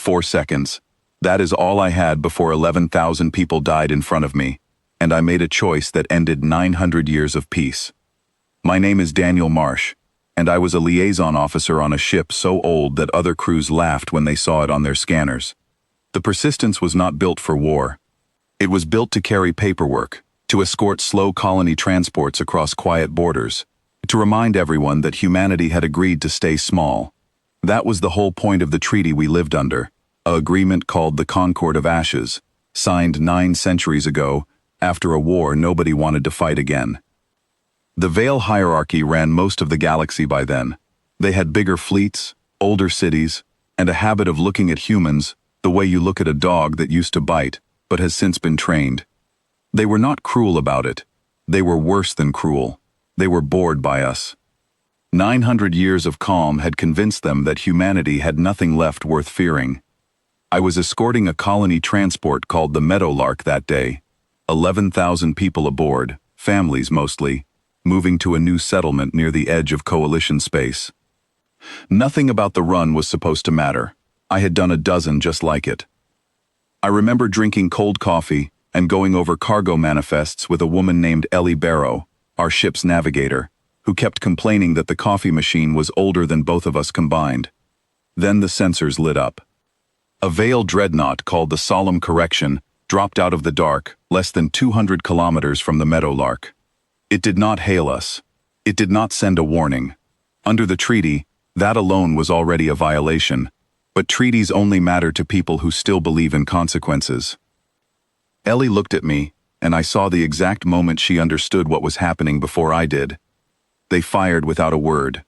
4 seconds. That is all I had before 11,000 people died in front of me, and I made a choice that ended 900 years of peace. My name is Daniel Marsh, and I was a liaison officer on a ship so old that other crews laughed when they saw it on their scanners. The Persistence was not built for war. It was built to carry paperwork, to escort slow colony transports across quiet borders, to remind everyone that humanity had agreed to stay small. That was the whole point of the treaty we lived under, an agreement called the Concord of Ashes, signed 9 centuries ago, after a war nobody wanted to fight again. The Veil hierarchy ran most of the galaxy by then. They had bigger fleets, older cities, and a habit of looking at humans the way you look at a dog that used to bite, but has since been trained. They were not cruel about it. They were worse than cruel. They were bored by us. 900 years of calm had convinced them that humanity had nothing left worth fearing. I was escorting a colony transport called the Meadowlark that day. 11,000 people aboard, families mostly, moving to a new settlement near the edge of Coalition space. Nothing about the run was supposed to matter. I had done a dozen just like it. I remember drinking cold coffee and going over cargo manifests with a woman named Ellie Barrow, our ship's navigator, who kept complaining that the coffee machine was older than both of us combined. Then the sensors lit up. A Veil dreadnought called the Solemn Correction dropped out of the dark less than 200 kilometers from the Meadowlark. It did not hail us. It did not send a warning. Under the treaty, that alone was already a violation, but treaties only matter to people who still believe in consequences. Ellie looked at me, and I saw the exact moment she understood what was happening before I did. They fired without a word.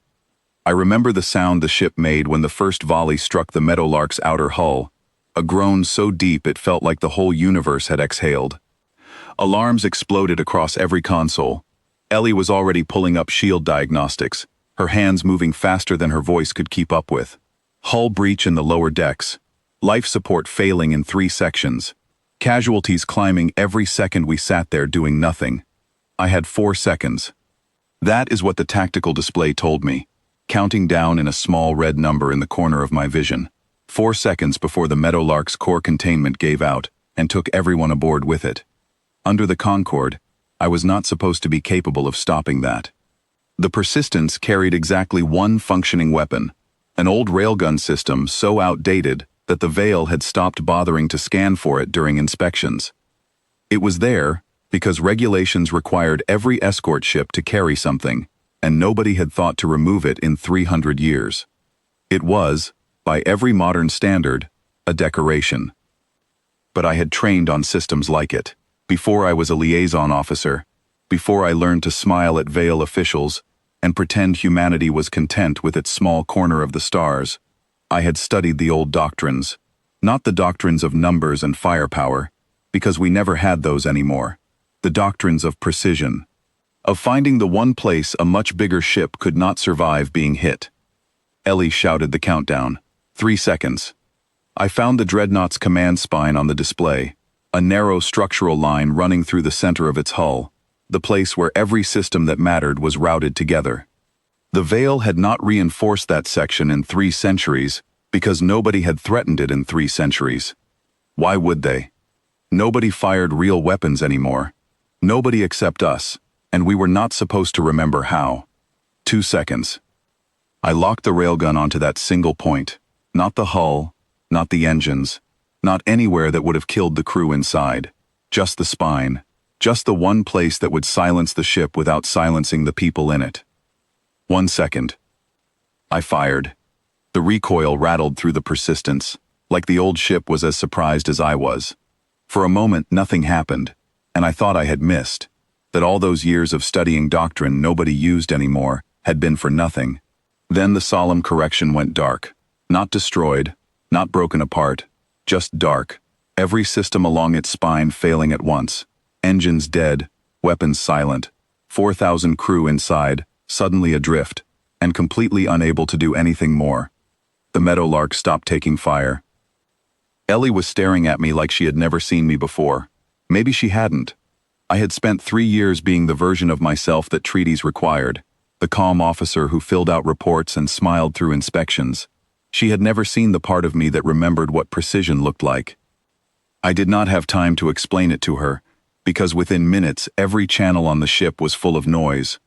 I remember the sound the ship made when the first volley struck the Meadowlark's outer hull, a groan so deep it felt like the whole universe had exhaled. Alarms exploded across every console. Ellie was already pulling up shield diagnostics, her hands moving faster than her voice could keep up with. Hull breach in the lower decks. Life support failing in 3 sections. Casualties climbing every second we sat there doing nothing. I had 4 seconds. That is what the tactical display told me, counting down in a small red number in the corner of my vision. 4 seconds before the Meadowlark's core containment gave out and took everyone aboard with it. Under the Concord, I was not supposed to be capable of stopping that. The Persistence carried exactly one functioning weapon, an old railgun system so outdated that the Veil had stopped bothering to scan for it during inspections. It was there because regulations required every escort ship to carry something, and nobody had thought to remove it in 300 years. It was, by every modern standard, a decoration. But I had trained on systems like it. Before I was a liaison officer, before I learned to smile at Veil officials and pretend humanity was content with its small corner of the stars, I had studied the old doctrines, not the doctrines of numbers and firepower, because we never had those anymore, the doctrines of precision, of finding the one place a much bigger ship could not survive being hit. Ellie shouted the countdown. 3 seconds. I found the dreadnought's command spine on the display, a narrow structural line running through the center of its hull, the place where every system that mattered was routed together. The Veil had not reinforced that section in 3 centuries because nobody had threatened it in 3 centuries. Why would they? Nobody fired real weapons anymore. Nobody except us, and we were not supposed to remember how. 2 seconds. I locked the railgun onto that single point, not the hull, not the engines, not anywhere that would have killed the crew inside, just the spine, just the one place that would silence the ship without silencing the people in it. 1 second. I fired. The recoil rattled through the Persistence, like the old ship was as surprised as I was. For a moment, nothing happened, and I thought I had missed, that all those years of studying doctrine nobody used anymore had been for nothing. Then the Solemn Correction went dark, not destroyed, not broken apart, just dark, every system along its spine failing at once, engines dead, weapons silent, 4,000 crew inside, suddenly adrift, and completely unable to do anything more. The Meadowlark stopped taking fire. Ellie was staring at me like she had never seen me before. Maybe she hadn't. I had spent 3 years being the version of myself that treaties required, the calm officer who filled out reports and smiled through inspections. She had never seen the part of me that remembered what precision looked like. I did not have time to explain it to her, because within minutes every channel on the ship was full of noise.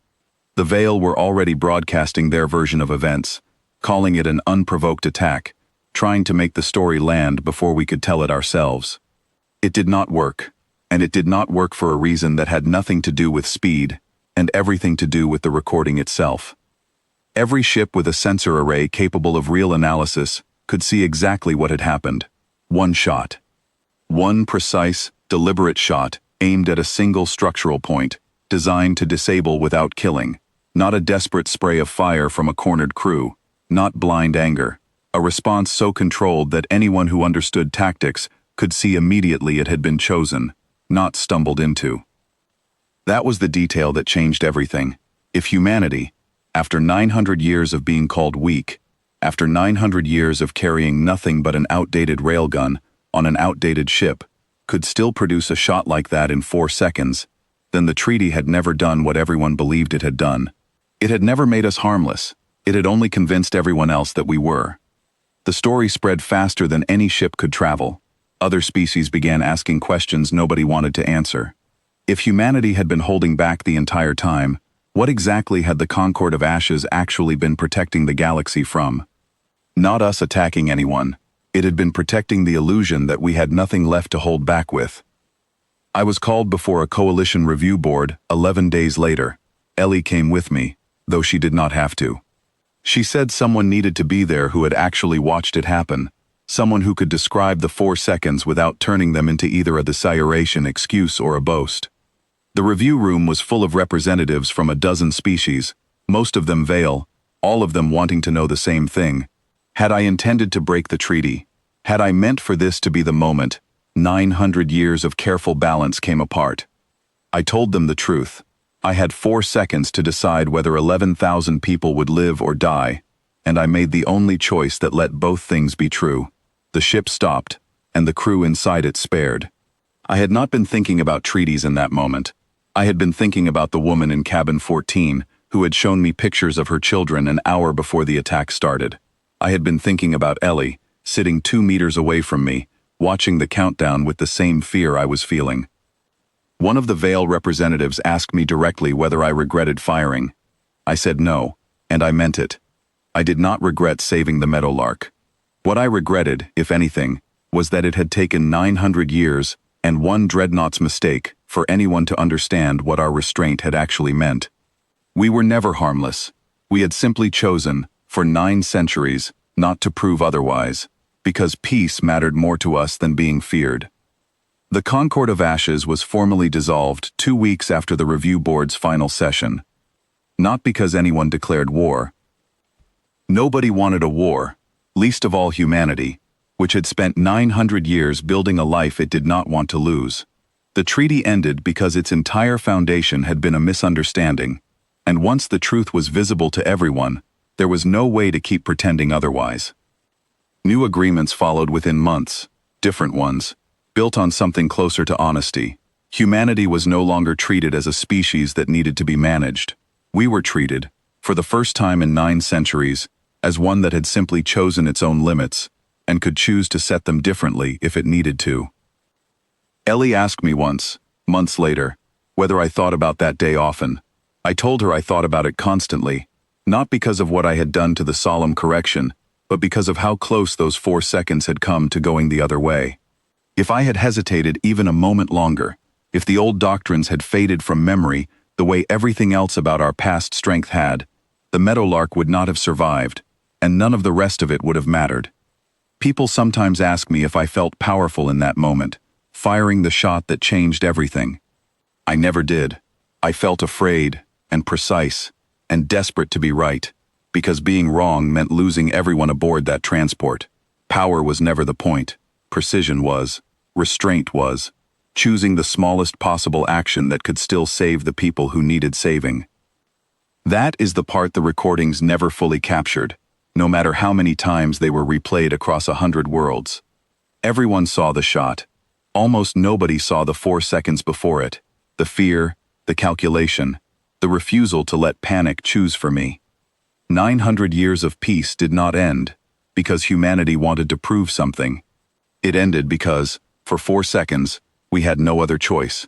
The Veil were already broadcasting their version of events, calling it an unprovoked attack, trying to make the story land before we could tell it ourselves. It did not work, and it did not work for a reason that had nothing to do with speed, and everything to do with the recording itself. Every ship with a sensor array capable of real analysis could see exactly what had happened. One shot. One precise, deliberate shot aimed at a single structural point, designed to disable without killing. Not a desperate spray of fire from a cornered crew, not blind anger. A response so controlled that anyone who understood tactics could see immediately it had been chosen, not stumbled into. That was the detail that changed everything. If humanity, after 900 years of being called weak, after 900 years of carrying nothing but an outdated railgun on an outdated ship, could still produce a shot like that in 4 seconds, then the treaty had never done what everyone believed it had done. It had never made us harmless. It had only convinced everyone else that we were. The story spread faster than any ship could travel. Other species began asking questions nobody wanted to answer. If humanity had been holding back the entire time, what exactly had the Concord of Ashes actually been protecting the galaxy from? Not us attacking anyone. It had been protecting the illusion that we had nothing left to hold back with. I was called before a coalition review board 11 days later. Ellie came with me, though she did not have to. She said someone needed to be there who had actually watched it happen, someone who could describe the 4 seconds without turning them into either a declaration, excuse, or a boast. The review room was full of representatives from a dozen species, most of them Veil, all of them wanting to know the same thing. Had I intended to break the treaty? Had I meant for this to be the moment 900 years of careful balance came apart? I told them the truth. I had 4 seconds to decide whether 11,000 people would live or die, and I made the only choice that let both things be true. The ship stopped, and the crew inside it spared. I had not been thinking about treaties in that moment. I had been thinking about the woman in cabin 14, who had shown me pictures of her children an hour before the attack started. I had been thinking about Ellie, sitting 2 meters away from me, watching the countdown with the same fear I was feeling. One of the Veil representatives asked me directly whether I regretted firing. I said no, and I meant it. I did not regret saving the Meadowlark. What I regretted, if anything, was that it had taken 900 years and one dreadnought's mistake for anyone to understand what our restraint had actually meant. We were never harmless. We had simply chosen, for 9 centuries, not to prove otherwise, because peace mattered more to us than being feared. The Concord of Ashes was formally dissolved 2 weeks after the review board's final session. Not because anyone declared war. Nobody wanted a war, least of all humanity, which had spent 900 years building a life it did not want to lose. The treaty ended because its entire foundation had been a misunderstanding, and once the truth was visible to everyone, there was no way to keep pretending otherwise. New agreements followed within months, different ones, built on something closer to honesty. Humanity was no longer treated as a species that needed to be managed. We were treated, for the first time in 9 centuries, as one that had simply chosen its own limits, and could choose to set them differently if it needed to. Ellie asked me once, months later, whether I thought about that day often. I told her I thought about it constantly, not because of what I had done to the solemn correction, but because of how close those 4 seconds had come to going the other way. If I had hesitated even a moment longer, if the old doctrines had faded from memory the way everything else about our past strength had, the Meadowlark would not have survived, and none of the rest of it would have mattered. People sometimes ask me if I felt powerful in that moment, firing the shot that changed everything. I never did. I felt afraid, and precise, and desperate to be right, because being wrong meant losing everyone aboard that transport. Power was never the point. Precision was. Restraint was. Choosing the smallest possible action that could still save the people who needed saving. That is the part the recordings never fully captured, no matter how many times they were replayed across 100 worlds. Everyone saw the shot. Almost nobody saw the 4 seconds before it, the fear, the calculation, the refusal to let panic choose for me. 900 years of peace did not end, because humanity wanted to prove something. It ended because, for 4 seconds, we had no other choice.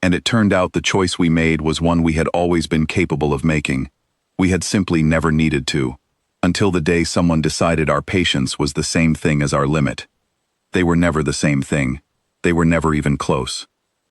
And it turned out the choice we made was one we had always been capable of making. We had simply never needed to, until the day someone decided our patience was the same thing as our limit. They were never the same thing. They were never even close.